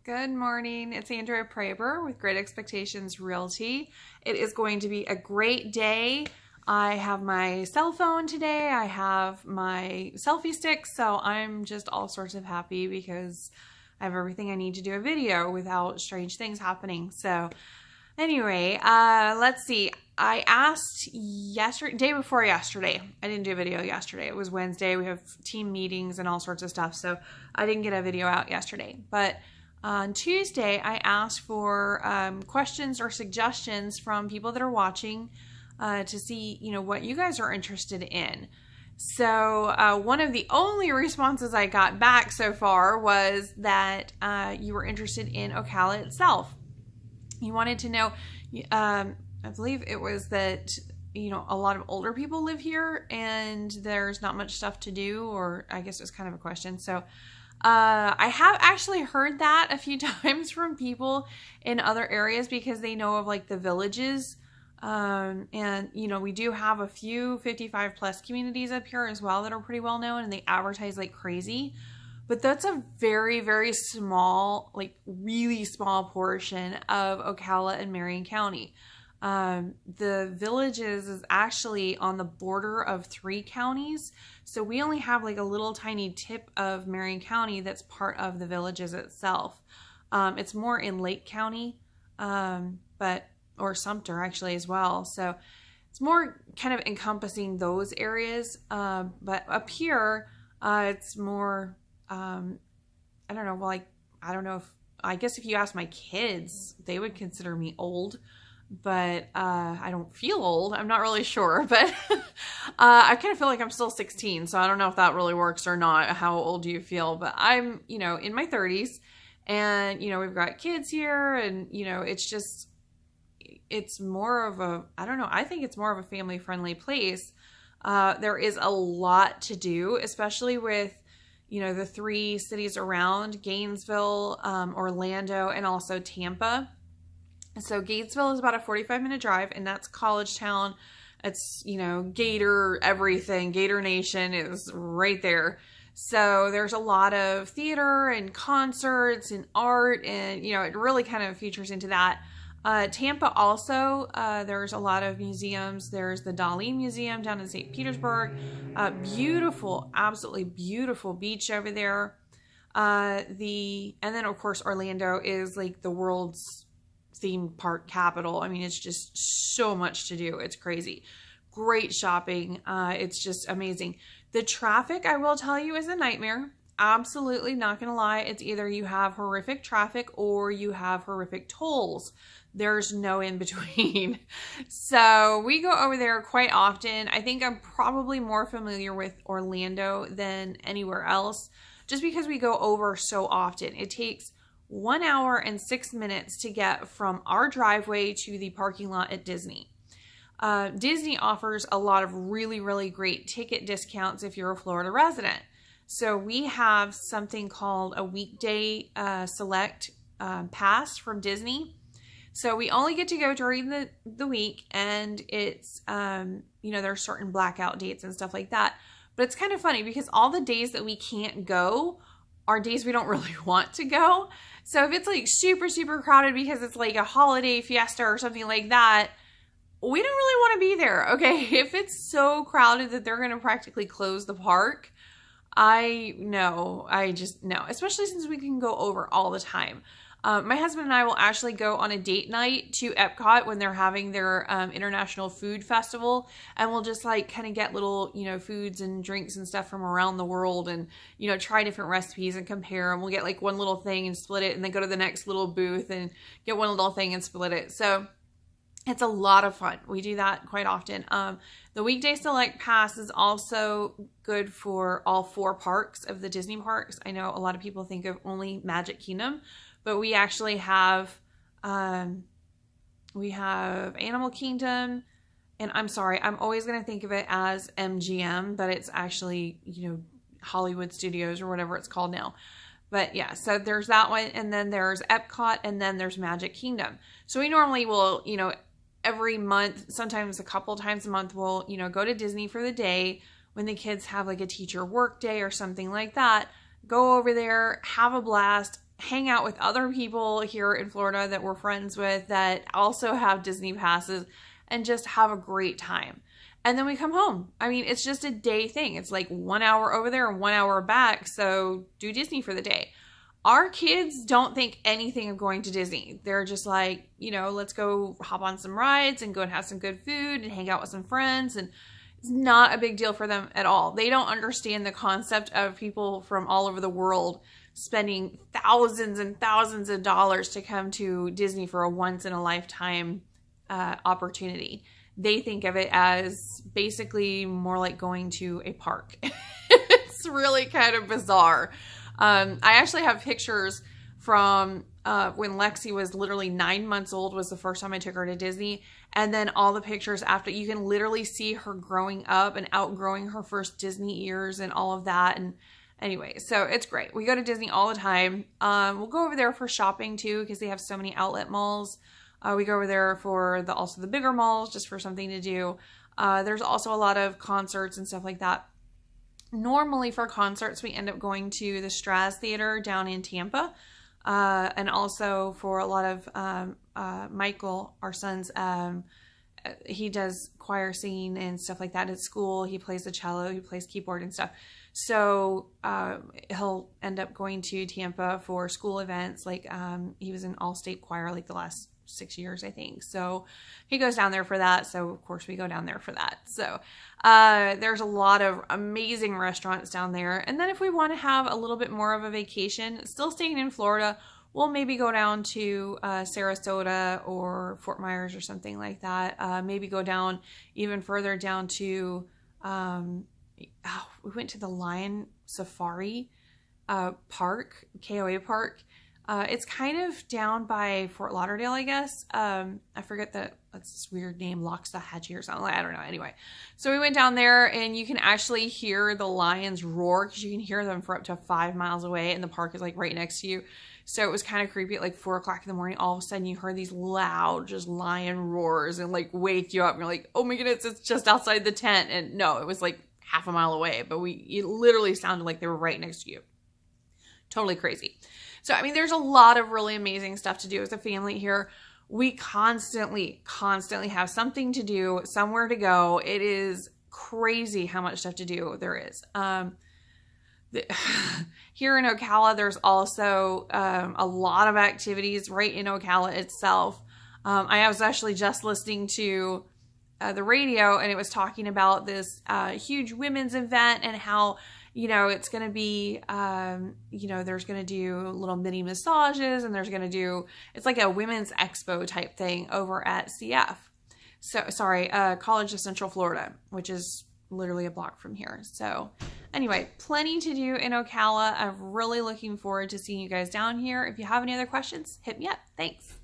Good morning. It's Andrea Praber with Great Expectations Realty. It is going to be a great day. I have my cell phone today. I have my selfie stick. So I'm just all sorts of happy because I have everything I need to do a video without strange things happening. So anyway, let's see. I asked day before yesterday. I didn't do a video yesterday. It was Wednesday. We have team meetings and all sorts of stuff. So I didn't get a video out yesterday. But on Tuesday, I asked for questions or suggestions from people that are watching to see, what you guys are interested in. So one of the only responses I got back so far was that you were interested in Ocala itself. You wanted to know, I believe it was that, a lot of older people live here and there's not much stuff to do, or I guess it was kind of a question. So I have actually heard that a few times from people in other areas because they know of like the villages. And we do have a few 55 plus communities up here as well that are pretty well known and they advertise like crazy. But that's a very, very small, like really small portion of Ocala and Marion County. The villages is actually on the border of 3 counties. So we only have like a little tiny tip of Marion County that's part of the villages itself. It's more in Lake County, or Sumter actually as well. So it's more kind of encompassing those areas. But up here, it's more, I don't know, like, I guess if you ask my kids, they would consider me old. But I don't feel old. I'm not really sure, but I kind of feel like I'm still 16, so I don't know if that really works or not. How old do you feel? But I'm, in my 30s, and we've got kids here, and it's more of a, I don't know, I think it's more of a family-friendly place. There is a lot to do, especially with the 3 cities around, Gainesville, Orlando, and also Tampa. So Gainesville is about a 45-minute drive, and that's college town. It's, Gator everything. Gator Nation is right there. So there's a lot of theater and concerts and art, and, it really kind of features into that. Tampa also, there's a lot of museums. There's the Dali Museum down in St. Petersburg. Beautiful, absolutely beautiful beach over there. And then, of course, Orlando is like the world's theme park capital. I mean, it's just so much to do. It's crazy. Great shopping. It's just amazing. The traffic, I will tell you, is a nightmare. Absolutely not going to lie. It's either you have horrific traffic or you have horrific tolls. There's no in between. So we go over there quite often. I think I'm probably more familiar with Orlando than anywhere else just because we go over so often. It takes 1 hour and 6 minutes to get from our driveway to the parking lot at Disney. Disney offers a lot of really, really great ticket discounts if you're a Florida resident. So we have something called a weekday select pass from Disney. So we only get to go during the week, and it's, there's certain blackout dates and stuff like that. But it's kind of funny because all the days that we can't go are days we don't really want to go. So if it's like super, super crowded because it's like a holiday fiesta or something like that, we don't really want to be there. Okay. If it's so crowded that they're going to practically close the park, I just know, especially since we can go over all the time. My husband and I will actually go on a date night to Epcot when they're having their International Food Festival, and we'll just like kind of get little, foods and drinks and stuff from around the world and, try different recipes and compare, and we'll get like one little thing and split it and then go to the next little booth and get one little thing and split it. So it's a lot of fun. We do that quite often. The weekday select pass is also good for all 4 parks of the Disney parks. I know a lot of people think of only Magic Kingdom, but we actually have, Animal Kingdom, and I'm sorry, I'm always going to think of it as MGM, but it's actually, Hollywood Studios or whatever it's called now. But yeah, so there's that one, and then there's Epcot, and then there's Magic Kingdom. So we normally will, every month, sometimes a couple times a month, we'll, go to Disney for the day when the kids have like a teacher work day or something like that. Go over there, have a blast. hang out with other people here in Florida that we're friends with that also have Disney passes and just have a great time. And then we come home. I mean, it's just a day thing. It's like 1 hour over there and 1 hour back. So do Disney for the day. Our kids don't think anything of going to Disney. They're just like, you know, let's go hop on some rides and go and have some good food and hang out with some friends. And it's not a big deal for them at all. They don't understand the concept of people from all over the world spending thousands and thousands of dollars to come to Disney for a once in a lifetime opportunity. They think of it as basically more like going to a park. It's really kind of bizarre. I actually have pictures from when Lexi was literally 9 months old was the first time I took her to Disney. And then all the pictures after, you can literally see her growing up and outgrowing her first Disney years and all of that. And anyway, so it's great. We go to Disney all the time. We'll go over there for shopping too, because they have so many outlet malls. We go over there for also the bigger malls, just for something to do. There's also a lot of concerts and stuff like that. Normally for concerts, we end up going to the Straz Theater down in Tampa. And also for a lot of Michael, our son's, he does choir singing and stuff like that at school. He plays the cello, he plays keyboard and stuff. So he'll end up going to Tampa for school events. Like he was in all-state choir like the last 6 years, I think. So he goes down there for that. So of course we go down there for that. So there's a lot of amazing restaurants down there. And then if we want to have a little bit more of a vacation, still staying in Florida, we'll maybe go down to Sarasota or Fort Myers or something like that. Maybe go down even further down to, we went to the Lion Safari Park, KOA Park. It's kind of down by Fort Lauderdale, I guess. I forget that's this weird name, Loxahatchee or something. I don't know. Anyway, so we went down there and you can actually hear the lions roar because you can hear them for up to 5 miles away and the park is like right next to you. So it was kind of creepy at like 4 o'clock in the morning. All of a sudden you heard these loud just lion roars and like wake you up. And you're like, oh my goodness, it's just outside the tent. And no, it was like half a mile away, but it literally sounded like they were right next to you. Totally crazy. So, I mean, there's a lot of really amazing stuff to do as a family here. We constantly have something to do, somewhere to go. It is crazy how much stuff to do there is. Here in Ocala, there's also a lot of activities right in Ocala itself. I was actually just listening to the radio and it was talking about this huge women's event and how, you know, it's going to be, you know, there's going to do little mini massages and there's going to do, it's like a women's expo type thing over at CF. So, sorry, College of Central Florida, which is literally a block from here. So anyway, plenty to do in Ocala. I'm really looking forward to seeing you guys down here. If you have any other questions, hit me up. Thanks.